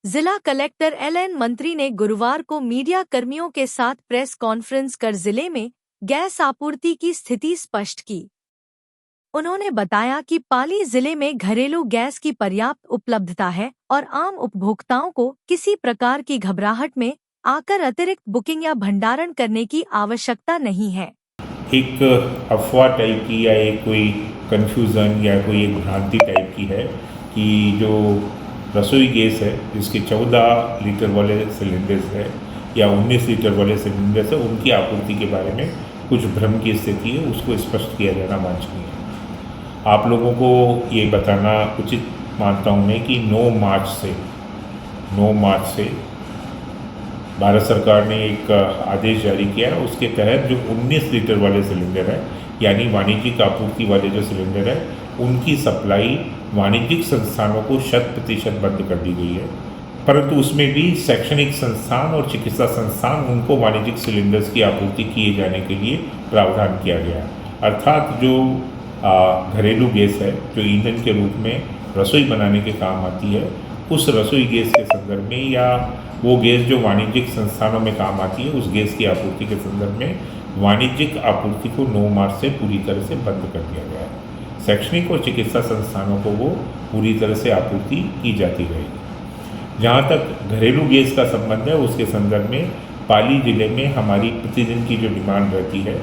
जिला collector LN मंत्री ने गुरुवार को मीडिया कर्मियों के साथ प्रेस कॉन्फ्रेंस कर जिले में गैस आपूर्ति की स्थिति स्पष्ट की। उन्होंने बताया कि पाली जिले में घरेलू गैस की पर्याप्त उपलब्धता है और आम उपभोक्ताओं को किसी प्रकार की घबराहट में आकर अतिरिक्त बुकिंग या भंडारण करने की आवश्यकता नहीं है। एक अफवाह टाइप की या एक कोई कन्फ्यूज़न या कोई एक भ्रांति टाइप की है कि जो रसोई गैस है जिसके 14 लीटर वाले सिलेंडर्स है या 19 लीटर वाले सिलेंडर्स है उनकी आपूर्ति के बारे में कुछ भ्रम की स्थिति है, उसको स्पष्ट किया जाना वांछनीय है। आप लोगों को ये बताना उचित मानता हूँ मैं कि 9 मार्च से भारत सरकार ने एक आदेश जारी किया है। उसके तहत जो 19 लीटर वाले सिलेंडर है यानी वाणिज्यिक आपूर्ति वाले जो सिलेंडर है उनकी सप्लाई वाणिज्यिक संस्थानों को 100% बंद कर दी गई है, परंतु उसमें भी शैक्षणिक संस्थान और चिकित्सा संस्थान उनको वाणिज्यिक सिलेंडर्स की आपूर्ति किए जाने के लिए प्रावधान किया गया है। अर्थात जो घरेलू गैस है जो ईंधन के रूप में रसोई बनाने के काम आती है, उस रसोई गैस के संदर्भ में या वो गैस जो वाणिज्यिक संस्थानों में काम आती है उस गैस की आपूर्ति के संदर्भ में वाणिज्यिक आपूर्ति को 9 मार्च से पूरी तरह से बंद कर दिया गया है। शैक्षणिक और चिकित्सा संस्थानों को वो पूरी तरह से आपूर्ति की जाती रहेगी। जहाँ तक घरेलू गैस का संबंध है उसके संदर्भ में पाली ज़िले में हमारी प्रतिदिन की जो डिमांड रहती है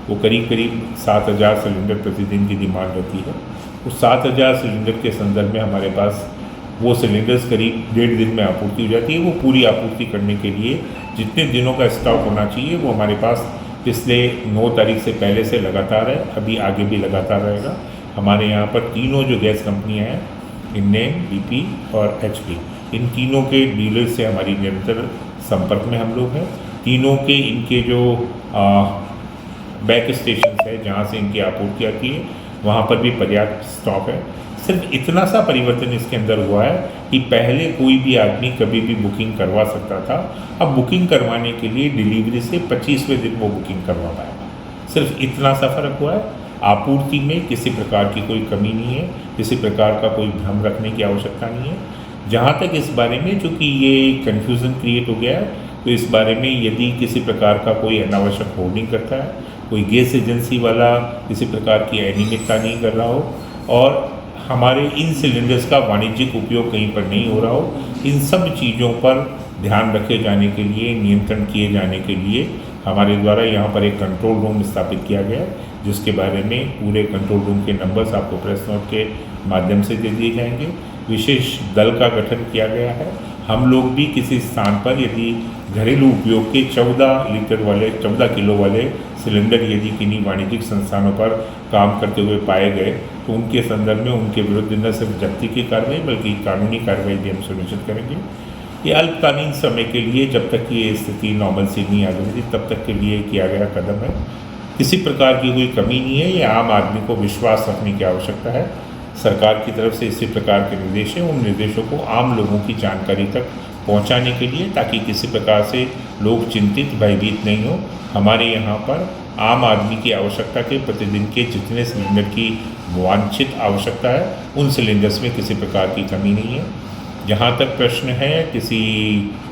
वो करीब 7,000 सिलेंडर प्रतिदिन की डिमांड रहती है। उस 7,000 सिलेंडर के संदर्भ में हमारे पास वो सिलेंडर्स करीब 1.5 दिन में आपूर्ति हो जाती है। वो पूरी आपूर्ति करने के लिए जितने दिनों का स्टॉक होना चाहिए वो हमारे पास पिछले 9 तारीख से पहले से लगातार है, अभी आगे भी लगातार रहेगा। हमारे यहाँ पर तीनों जो गैस कंपनियाँ हैं इंडेन, बीपी और एचपी, इन तीनों के डीलर से हमारी निरंतर संपर्क में हम लोग हैं। तीनों के इनके जो बैक स्टेशन है जहाँ से इनकी आपूर्ति आती है वहाँ पर भी पर्याप्त स्टॉक है। सिर्फ इतना सा परिवर्तन इसके अंदर हुआ है कि पहले कोई भी आदमी कभी भी बुकिंग करवा सकता था, अब बुकिंग करवाने के लिए डिलीवरी से 25वें दिन वो बुकिंग करवा पाएगा। सिर्फ इतना सा फर्क हुआ है। आपूर्ति में किसी प्रकार की कोई कमी नहीं है, किसी प्रकार का कोई भ्रम रखने की आवश्यकता नहीं है। जहाँ तक इस बारे में चूँकि ये कन्फ्यूज़न क्रिएट हो गया है तो इस बारे में यदि किसी प्रकार का कोई अनावश्यक होर्डिंग करता है, कोई गैस एजेंसी वाला किसी प्रकार की अनियमितता नहीं कर रहा हो और हमारे इन सिलेंडर्स का वाणिज्यिक उपयोग कहीं पर नहीं हो रहा हो, इन सब चीज़ों पर ध्यान रखे जाने के लिए, नियंत्रण किए जाने के लिए हमारे द्वारा यहाँ पर एक कंट्रोल रूम स्थापित किया गया है, जिसके बारे में पूरे कंट्रोल रूम के नंबर्स आपको प्रेस नोट के माध्यम से दे दिए जाएंगे। विशेष दल का गठन किया गया है। हम लोग भी किसी स्थान पर यदि घरेलू उपयोग के 14 किलो वाले सिलेंडर यदि किन्हीं वाणिज्यिक संस्थानों पर काम करते हुए पाए गए तो उनके संदर्भ में उनके विरुद्ध न सिर्फ जब्ती की कार्रवाई बल्कि कानूनी कार्रवाई भी हम सुनिश्चित करेंगे। ये अल्पकालीन समय के लिए, जब तक ये स्थिति नॉर्मल से नहीं आ जाती तब तक के लिए किया गया कदम है। किसी प्रकार की कोई कमी नहीं है। ये आम आदमी को विश्वास रखने की आवश्यकता है। सरकार की तरफ से इसी प्रकार के निर्देश हैं, उन निर्देशों को आम लोगों की जानकारी तक पहुंचाने के लिए, ताकि किसी प्रकार से लोग चिंतित, भयभीत नहीं हो। हमारे यहाँ पर आम आदमी की आवश्यकता के प्रतिदिन के जितने सिलेंडर की वांछित आवश्यकता है उन सिलेंडर्स में किसी प्रकार की कमी नहीं है। जहाँ तक प्रश्न है किसी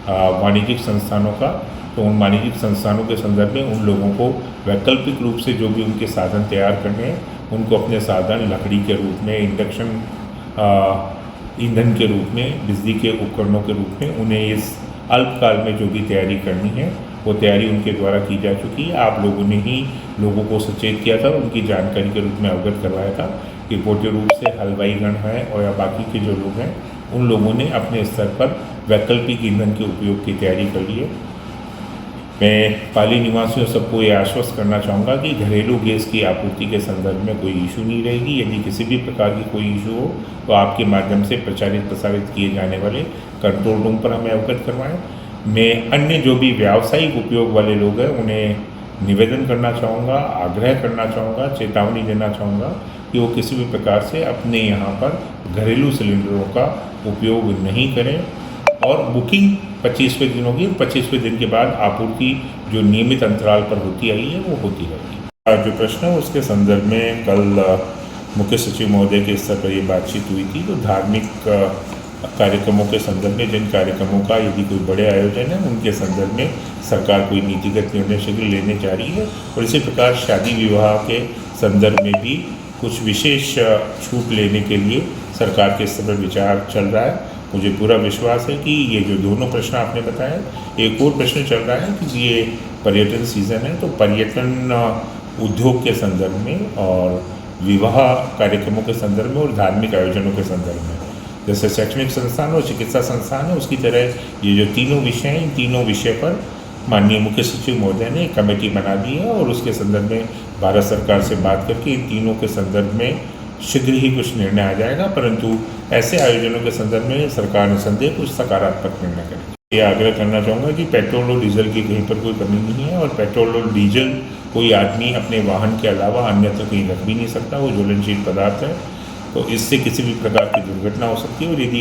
वाणिज्यिक संस्थानों का, तो उन वाणिज्यिक संस्थानों के संदर्भ में उन लोगों को वैकल्पिक रूप से जो भी उनके साधन तैयार करने हैं उनको अपने साधन लकड़ी के रूप में, इंडक्शन ईंधन के रूप में, बिजली के उपकरणों के रूप में उन्हें इस अल्पकाल में जो भी तैयारी करनी है वो तैयारी उनके द्वारा की जा चुकी है। आप लोगों ने ही लोगों को सचेत किया था, उनकी जानकारी के रूप में अवगत करवाया था कि मोटे रूप से हलवाईगण हैं और या बाकी के जो लोग हैं उन लोगों ने अपने स्तर पर वैकल्पिक ईंधन के उपयोग की तैयारी कर ली है। मैं पाली निवासियों सबको ये आश्वस्त करना चाहूँगा कि घरेलू गैस की आपूर्ति के संदर्भ में कोई इशू नहीं रहेगी। यदि किसी भी प्रकार की कोई इशू हो तो आपके माध्यम से प्रसारित किए जाने वाले कंट्रोल रूम पर हमें अवगत करवाएं। मैं अन्य जो भी व्यावसायिक उपयोग वाले लोग हैं उन्हें निवेदन करना चाहूँगा, आग्रह करना चाहूँगा, चेतावनी देना चाहूँगा कि वो किसी भी प्रकार से अपने यहाँ पर घरेलू सिलेंडरों का उपयोग नहीं करें और बुकिंग 25वें दिन होगी। 25वें दिन के बाद आपूर्ति जो नियमित अंतराल पर होती आई है वो होती रहेगी। जो प्रश्न है उसके संदर्भ में कल मुख्य सचिव महोदय के स्तर पर ये बातचीत हुई थी। तो धार्मिक कार्यक्रमों के संदर्भ में, जिन कार्यक्रमों का यदि कोई बड़े आयोजन है उनके संदर्भ में सरकार कोई नीतिगत निर्णय शीघ्र लेने जा रही है। और इसी प्रकार शादी विवाह के संदर्भ में भी कुछ विशेष छूट लेने के लिए सरकार के स्तर पर विचार चल रहा है। मुझे पूरा विश्वास है कि ये जो दोनों प्रश्न आपने बताए, एक और प्रश्न चल रहा है कि ये पर्यटन सीज़न है, तो पर्यटन उद्योग के संदर्भ में और विवाह कार्यक्रमों के संदर्भ में और धार्मिक आयोजनों के संदर्भ में, जैसे शैक्षणिक संस्थान और चिकित्सा संस्थान है, उसकी तरह ये जो तीनों विषय हैं, इन तीनों विषय पर माननीय मुख्य सचिव महोदय ने एक कमेटी बना दी है और उसके संदर्भ में भारत सरकार से बात करके इन तीनों के संदर्भ में शीघ्र ही कुछ निर्णय आ जाएगा। परंतु ऐसे आयोजनों के संदर्भ में सरकार निसंदेह कुछ सकारात्मक निर्णय करेगी। ये आग्रह करना चाहूँगा कि पेट्रोल और डीजल की कहीं पर कोई कमी नहीं है और पेट्रोल और डीजल कोई आदमी अपने वाहन के अलावा अन्यत्र कहीं रख भी नहीं सकता, वो ज्वलनशील पदार्थ है, तो इससे किसी भी प्रकार की दुर्घटना हो सकती है। और यदि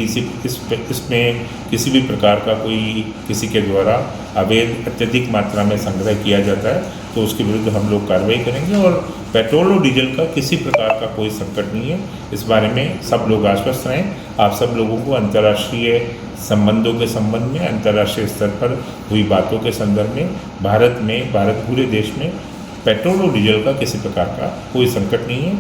इसमें किसी भी प्रकार का कोई किसी के द्वारा अवैध अत्यधिक मात्रा में संग्रह किया जाता है तो उसके विरुद्ध हम लोग कार्रवाई करेंगे। और पेट्रोल और डीजल का किसी प्रकार का कोई संकट नहीं है, इस बारे में सब लोग आश्वस्त रहें। आप सब लोगों को अंतर्राष्ट्रीय संबंधों के संबंध में, अंतर्राष्ट्रीय स्तर पर हुई बातों के संदर्भ में भारत पूरे देश में पेट्रोल और डीजल का किसी प्रकार का कोई संकट नहीं है।